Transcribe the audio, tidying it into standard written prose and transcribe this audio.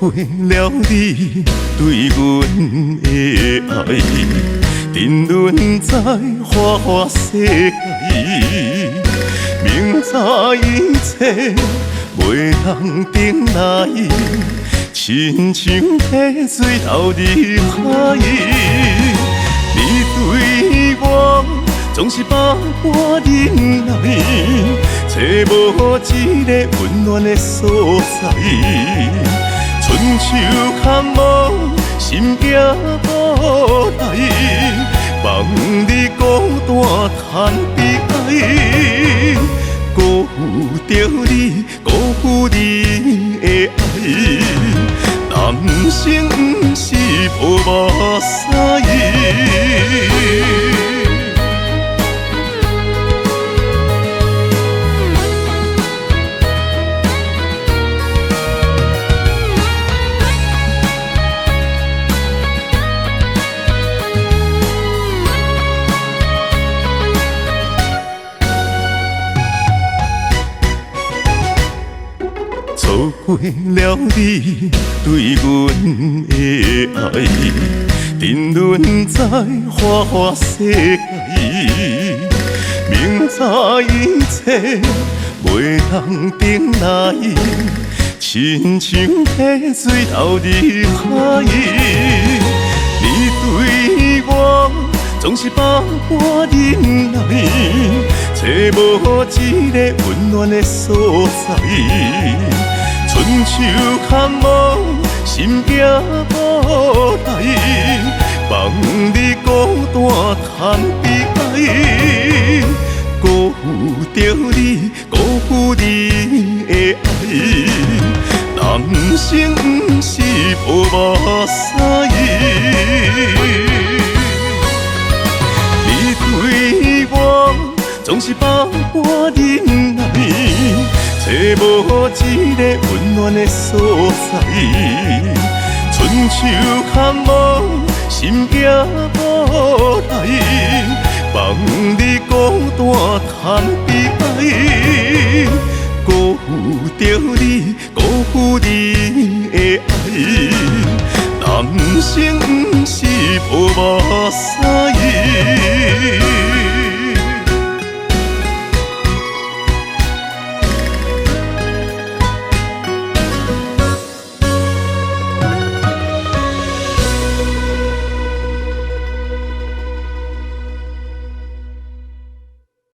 过了你对阮的爱，沉沦在花花世界，明知一切袂当等来，亲像溪水流入海。你对我总是百般忍耐，找无一个温暖的所在。春秋看无，心也无来，望你孤单叹悲哀，辜负着你，辜负你的爱。人生不是无目屎。错过了你对阮的爱，沉沦在花花世界，明知一切袂当等来，亲像溪水流入海。你对我总是百般忍耐，找无一个温暖的所在。春秋看无，心也无来，望你孤单叹悲哀，辜负着你，辜负你的爱。人生不是无目屎。你对我总是百般忍耐，找无一个温暖的所在。春秋看无，心也无来，望你孤单叹悲哀，辜负着你，辜负你的爱。人生不是无目屎。